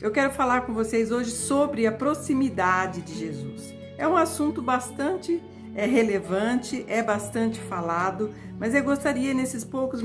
Eu quero falar com vocês hoje sobre a proximidade de Jesus. É um assunto bastante relevante, é bastante falado, mas eu gostaria nesses poucos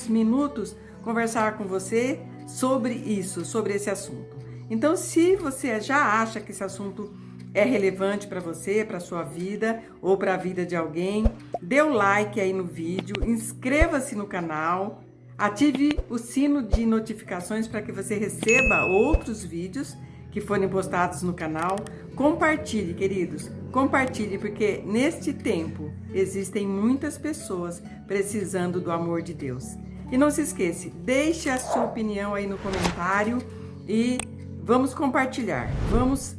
minutos, conversar com você sobre isso, sobre esse assunto. Então, se você já acha que esse assunto é relevante para você, para a sua vida ou para a vida de alguém, dê o like aí no vídeo, inscreva-se no canal, ative o sino de notificações para que você receba outros vídeos que forem postados no canal. Compartilhe, queridos, compartilhe, porque neste tempo existem muitas pessoas precisando do amor de Deus. E não se esqueça, deixe a sua opinião aí no comentário e vamos compartilhar, vamos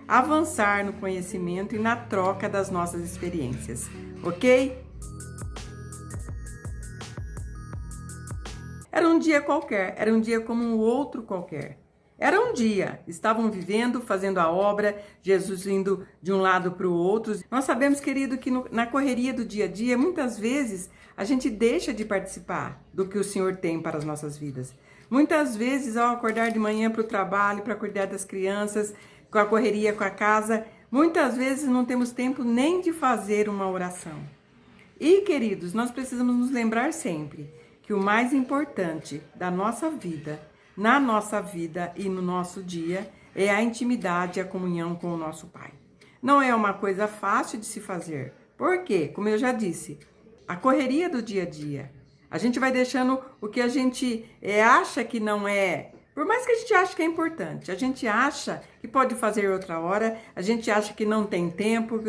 avançar no conhecimento e na troca das nossas experiências, ok? Era um dia qualquer, era um dia como um outro qualquer. Era um dia, estavam vivendo, fazendo a obra, Jesus indo de um lado para o outro. Nós sabemos, querido, que na correria do dia a dia, muitas vezes a gente deixa de participar do que o Senhor tem para as nossas vidas. Muitas vezes, ao acordar de manhã para o trabalho, para cuidar das crianças, com a correria, com a casa, muitas vezes não temos tempo nem de fazer uma oração. E, queridos, nós precisamos nos lembrar sempre que o mais importante da nossa vida, na nossa vida e no nosso dia, é a intimidade e a comunhão com o nosso Pai. Não é uma coisa fácil de se fazer. Por quê? Como eu já disse, a correria do dia a dia. A gente vai deixando o que a gente acha que não é. Por mais que a gente ache que é importante, a gente acha que pode fazer outra hora, a gente acha que não tem tempo,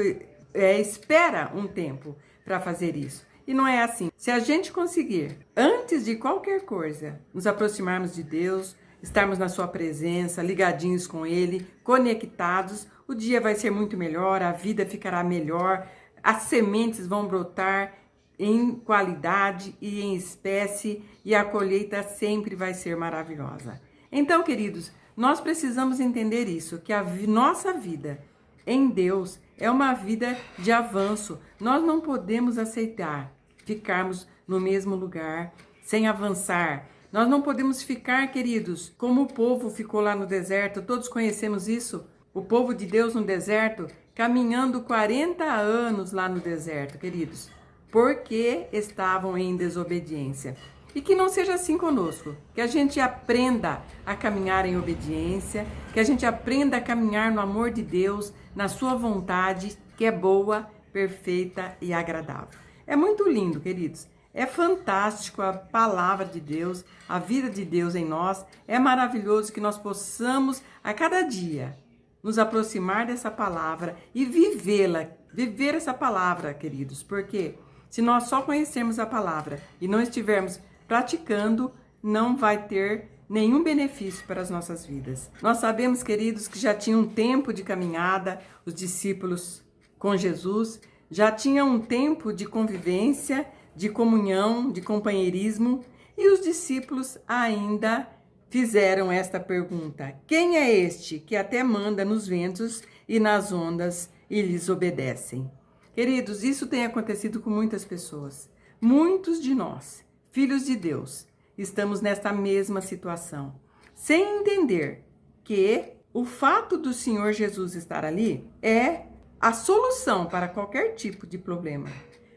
espera um tempo para fazer isso. E não é assim. Se a gente conseguir, antes de qualquer coisa, nos aproximarmos de Deus, estarmos na sua presença, ligadinhos com Ele, conectados, o dia vai ser muito melhor, a vida ficará melhor, as sementes vão brotar em qualidade e em espécie e a colheita sempre vai ser maravilhosa. Então, queridos, nós precisamos entender isso, que a nossa vida em Deus é uma vida de avanço. Nós não podemos aceitar ficarmos no mesmo lugar, sem avançar. Nós não podemos ficar, queridos, como o povo ficou lá no deserto. Todos conhecemos isso. O povo de Deus no deserto, caminhando 40 anos lá no deserto, queridos, porque estavam em desobediência. E que não seja assim conosco, que a gente aprenda a caminhar em obediência, que a gente aprenda a caminhar no amor de Deus, na sua vontade, que é boa, perfeita e agradável. É muito lindo, queridos. É fantástico a palavra de Deus, a vida de Deus em nós. É maravilhoso que nós possamos, a cada dia, nos aproximar dessa palavra e vivê-la, viver essa palavra, queridos. Porque se nós só conhecermos a palavra e não estivermos praticando, não vai ter nenhum benefício para as nossas vidas. Nós sabemos, queridos, que já tinha um tempo de caminhada, os discípulos com Jesus, já tinham um tempo de convivência, de comunhão, de companheirismo, e os discípulos ainda fizeram esta pergunta: quem é este que até manda nos ventos e nas ondas e lhes obedecem? Queridos, isso tem acontecido com muitas pessoas. Muitos de nós, filhos de Deus, estamos nesta mesma situação, sem entender que o fato do Senhor Jesus estar ali é a solução para qualquer tipo de problema.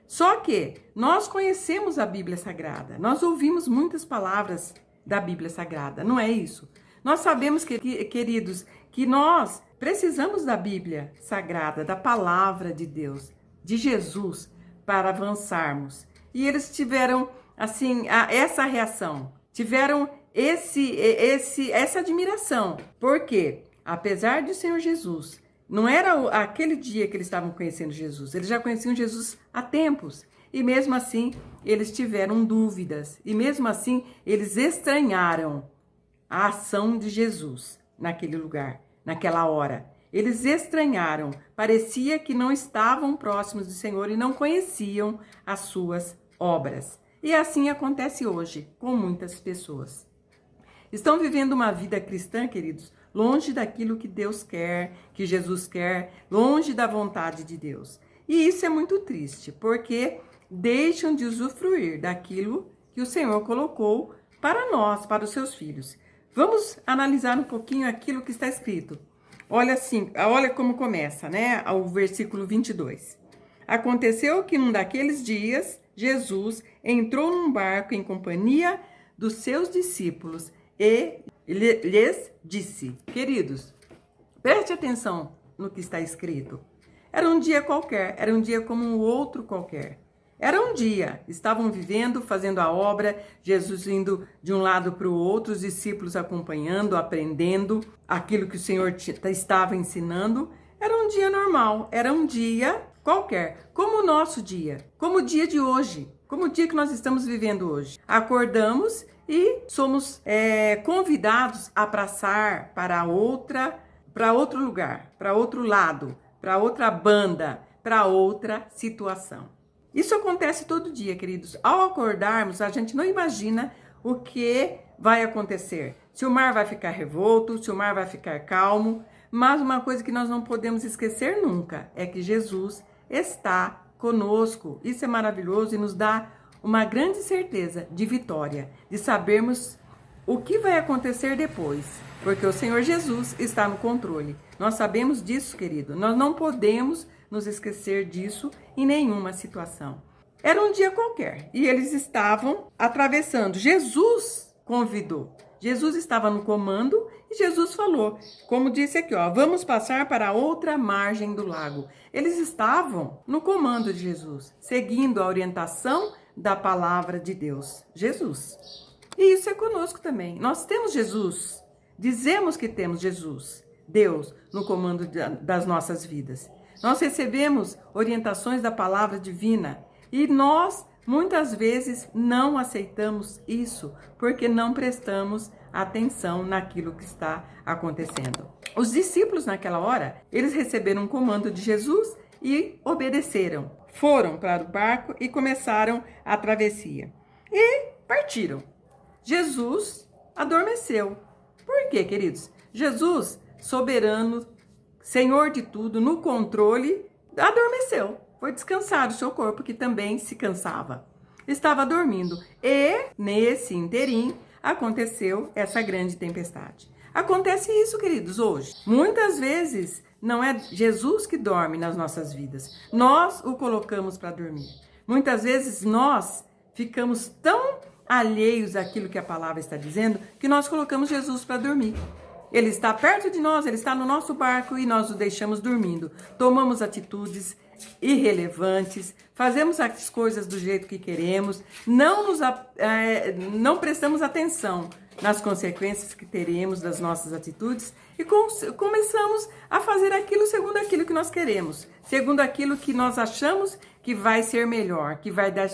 Só que nós conhecemos a Bíblia Sagrada, nós ouvimos muitas palavras da Bíblia Sagrada, não é isso? Nós sabemos, queridos, que nós precisamos da Bíblia Sagrada, da palavra de Deus, de Jesus, para avançarmos. E eles tiveram assim, essa reação, tiveram essa admiração, porque apesar de o Senhor Jesus, não era aquele dia que eles estavam conhecendo Jesus, eles já conheciam Jesus há tempos, e mesmo assim eles tiveram dúvidas, e mesmo assim eles estranharam a ação de Jesus naquele lugar, naquela hora. Eles estranharam, parecia que não estavam próximos do Senhor e não conheciam as suas obras. E assim acontece hoje com muitas pessoas. Estão vivendo uma vida cristã, queridos, longe daquilo que Deus quer, que Jesus quer, longe da vontade de Deus. E isso é muito triste, porque deixam de usufruir daquilo que o Senhor colocou para nós, para os seus filhos. Vamos analisar um pouquinho aquilo que está escrito. Olha assim, olha como começa, né? O versículo 22. Aconteceu que num daqueles dias, Jesus entrou num barco em companhia dos seus discípulos e lhes disse: queridos, preste atenção no que está escrito. Era um dia qualquer, era um dia como um outro qualquer. Era um dia, estavam vivendo, fazendo a obra, Jesus indo de um lado para o outro, os discípulos acompanhando, aprendendo aquilo que o Senhor estava ensinando. Era um dia normal, era um dia qualquer, como o nosso dia, como o dia de hoje, como o dia que nós estamos vivendo hoje. Acordamos e somos convidados a passar para outro lugar, para outro lado, para outra banda, para outra situação. Isso acontece todo dia, queridos. Ao acordarmos, a gente não imagina o que vai acontecer. Se o mar vai ficar revolto, se o mar vai ficar calmo. Mas uma coisa que nós não podemos esquecer nunca é que Jesus está conosco. Isso é maravilhoso e nos dá uma grande certeza de vitória, de sabermos o que vai acontecer depois, porque o Senhor Jesus está no controle. Nós sabemos disso, querido. Nós não podemos nos esquecer disso em nenhuma situação. Era um dia qualquer e eles estavam atravessando. Jesus convidou. Jesus estava no comando e Jesus falou, como disse aqui, ó, vamos passar para a outra margem do lago. Eles estavam no comando de Jesus, seguindo a orientação da palavra de Deus, Jesus. E isso é conosco também. Nós temos Jesus, dizemos que temos Jesus, Deus, no comando das nossas vidas. Nós recebemos orientações da palavra divina e nós, muitas vezes, não aceitamos isso porque não prestamos atenção naquilo que está acontecendo. Os discípulos, naquela hora, eles receberam um comando de Jesus e obedeceram. Foram para o barco e começaram a travessia. E partiram. Jesus adormeceu. Por quê, queridos? Jesus, soberano, Senhor de tudo, no controle, adormeceu. Foi descansar o seu corpo, que também se cansava. Estava dormindo. E, nesse interim, aconteceu essa grande tempestade. Acontece isso, queridos, hoje. Muitas vezes, não é Jesus que dorme nas nossas vidas. Nós o colocamos para dormir. Muitas vezes, nós ficamos tão alheios àquilo que a palavra está dizendo, que nós colocamos Jesus para dormir. Ele está perto de nós, ele está no nosso barco e nós o deixamos dormindo. Tomamos atitudes irrelevantes, fazemos as coisas do jeito que queremos, não prestamos atenção nas consequências que teremos das nossas atitudes e começamos a fazer aquilo segundo aquilo que nós queremos, segundo aquilo que nós achamos que vai ser melhor, que vai dar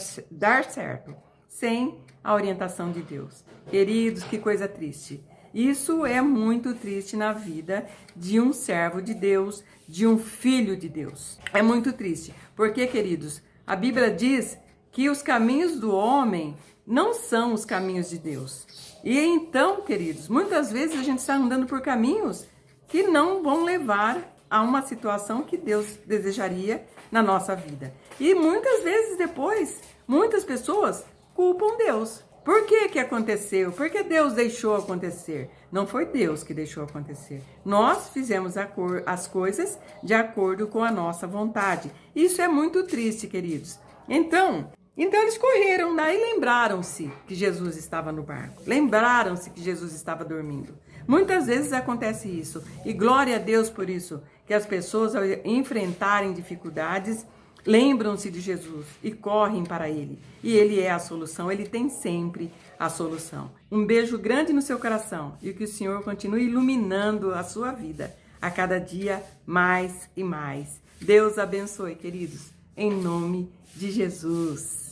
certo, sem a orientação de Deus. Queridos, que coisa triste. Isso é muito triste na vida de um servo de Deus, de um filho de Deus. É muito triste. Porque, queridos, a Bíblia diz que os caminhos do homem não são os caminhos de Deus. E então, queridos, muitas vezes a gente está andando por caminhos que não vão levar a uma situação que Deus desejaria na nossa vida. E muitas vezes depois, muitas pessoas culpam Deus. Por que aconteceu? Por que Deus deixou acontecer? Não foi Deus que deixou acontecer. Nós fizemos as coisas de acordo com a nossa vontade. Isso é muito triste, queridos. Então eles correram, daí lembraram-se que Jesus estava no barco. Lembraram-se que Jesus estava dormindo. Muitas vezes acontece isso. E glória a Deus por isso, que as pessoas, ao enfrentarem dificuldades, lembram-se de Jesus e correm para Ele. E Ele é a solução, Ele tem sempre a solução. Um beijo grande no seu coração e que o Senhor continue iluminando a sua vida a cada dia mais e mais. Deus abençoe, queridos, em nome de Jesus.